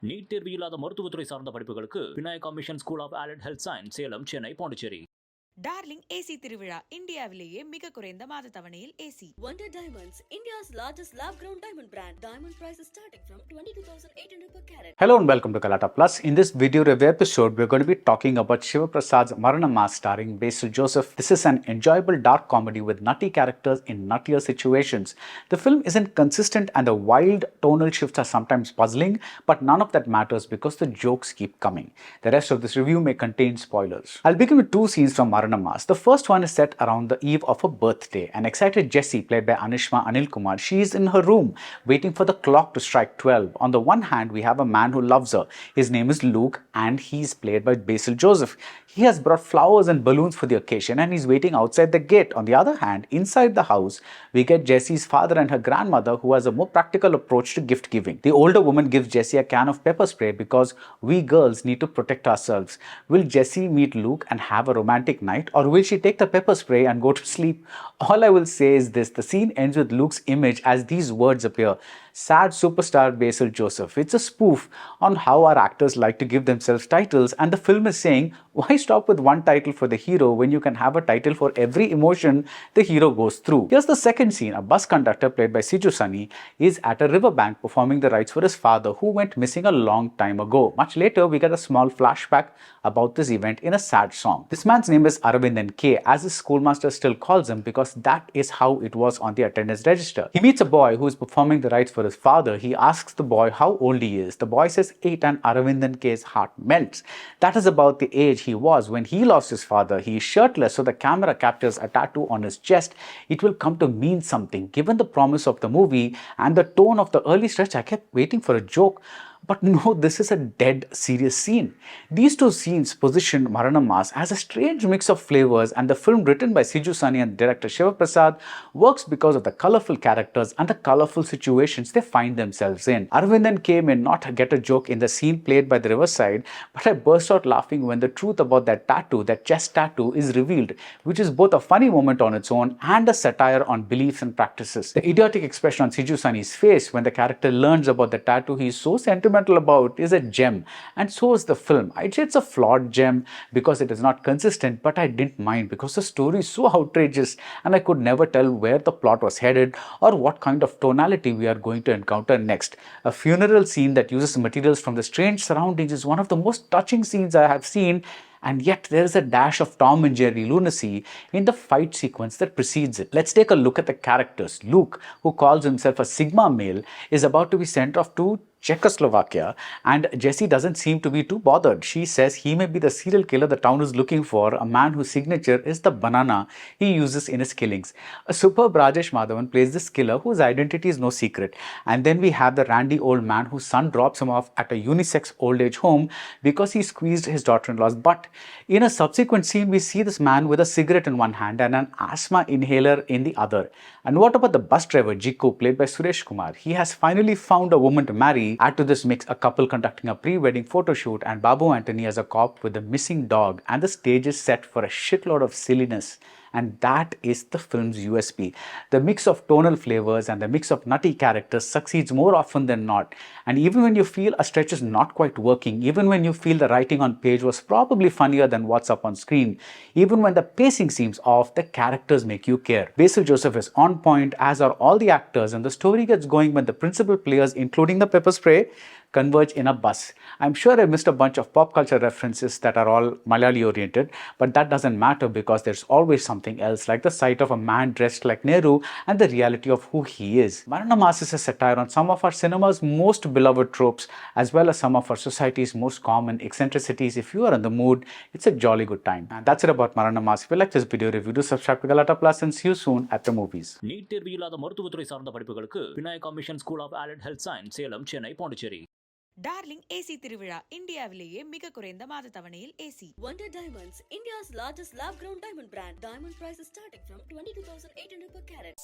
NEET தேர்வு இல்லாத மருத்துவத்துறை சார்ந்த படிப்புகளுக்கு Vinayaka mission school of allied health science, Salem, Chennai, Pondicherry. Darling AC திருவிழா இந்தியாவிலேயே மிக குறைந்த மாத தவணையில் AC. Wonder Diamonds, India's largest lab-grown diamond brand. Diamond prices starting from 22,800 per carat. Hello and welcome to Galatta Plus. In this video review episode, we're going to be talking about Sivaprasad's Maranamass starring Basil Joseph. This is an enjoyable dark comedy with nutty characters in nuttier situations. The film isn't consistent and the wild tonal shifts are sometimes puzzling, but none of that matters because the jokes keep coming. The rest of this review may contain spoilers. I'll begin with two scenes from Maranamass. The first one is set around the eve of a birthday. An excited Jessie, played by Anishma Anil Kumar, she is in her room waiting for the clock to strike 12. On the one hand, we have a man who loves her. His name is Luke and he's played by Basil Joseph. He has brought flowers and balloons for the occasion and he's waiting outside the gate. On the other hand, inside the house, we get Jessie's father and her grandmother who has a more practical approach to gift giving. The older woman gives Jessie a can of pepper spray because we girls need to protect ourselves. Will Jessie meet Luke and have a romantic night, or will she take the pepper spray and go to sleep? All I will say is this: the scene ends with Luke's image as these words appear: "Sad superstar Basil Joseph." It's a spoof on how our actors like to give themselves titles, and the film is saying, why stop with one title for the hero when you can have a title for every emotion the hero goes through? Here's the second scene. A bus conductor, played by Siju Sunny, is at a riverbank performing the rites for his father who went missing a long time ago. Much later, we get a small flashback about this event in a sad song. This man's name is Aravindan K, as his schoolmaster still calls him because that is how it was on the attendance register. He meets a boy who is performing the rites for his father. He asks the boy how old he is. The boy says 8 and Aravindan K's heart melts. That is about the age he was when he lost his father. He is shirtless, so the camera captures a tattoo on his chest. It will come to mean something. Given the promise of the movie and the tone of the early stretch, I kept waiting for a joke. But no, this is a dead serious scene. These two scenes position Maranamass as a strange mix of flavors, and the film, written by Siju Sunny and director Sivaprasad, works because of the colorful characters and the colorful situations they find themselves in. Aravindan K may not get a joke in the scene played by the riverside, but I burst out laughing when the truth about that tattoo, that chest tattoo, is revealed, which is both a funny moment on its own and a satire on beliefs and practices. The idiotic expression on Siju Sunny's face when the character learns about the tattoo he is so sentimental about is a gem, and so is the film. I'd say it's a flawed gem because it is not consistent, but I didn't mind because the story is so outrageous and I could never tell where the plot was headed or what kind of tonality we are going to encounter next. A funeral scene that uses materials from the strange surroundings is one of the most touching scenes I have seen, and yet there is a dash of Tom and Jerry lunacy in the fight sequence that precedes it. Let's take a look at the characters. Luke, who calls himself a Sigma male, is about to be sent off to Czechoslovakia, and Jessie doesn't seem to be too bothered. She says he may be the serial killer the town is looking for, a man whose signature is the banana he uses in his killings. A superb Rajesh Madhavan plays this killer whose identity is no secret. And then we have the randy old man whose son drops him off at a unisex old age home because he squeezed his daughter-in-law's butt. In a subsequent scene, we see this man with a cigarette in one hand and an asthma inhaler in the other. And what about the bus driver, Jiku, played by Suresh Kumar? He has finally found a woman to marry. Add to this mix a couple conducting a pre-wedding photo shoot and Babu Antony as a cop with a missing dog, and the stage is set for a shitload of silliness. And that is the film's USP. The mix of tonal flavors and the mix of nutty characters succeeds more often than not. And even when you feel a stretch is not quite working, even when you feel the writing on page was probably funnier than what's up on screen, even when the pacing seems off, the characters make you care. Basil Joseph is on point, as are all the actors, and the story gets going when the principal players, including the pepper spray, converge in a bus. I'm sure I missed a bunch of pop culture references that are all Malayali oriented, but that doesn't matter because there's always something else, like the sight of a man dressed like Nehru and the reality of who he is. Maranamass is a satire on some of our cinema's most beloved tropes, as well as some of our society's most common eccentricities. If you are in the mood, it's a jolly good time. And that's it about Maranamass. If you like this video review, do subscribe to Galatta Plus and see you soon at the movies. NEET தேர்வு இல்லாத மருத்துவத்துறை சார்ந்த படிப்புகளுக்கு Vinayaka mission school of allied health science, Salem, Chennai, Pondicherry. Darling AC திருவிழா இந்தியாவிலேயே மிக குறைந்த மாத தவணையில் AC. Wonder Diamonds, India's largest lab-grown diamond brand. Diamond prices starting from 22,800 per carat.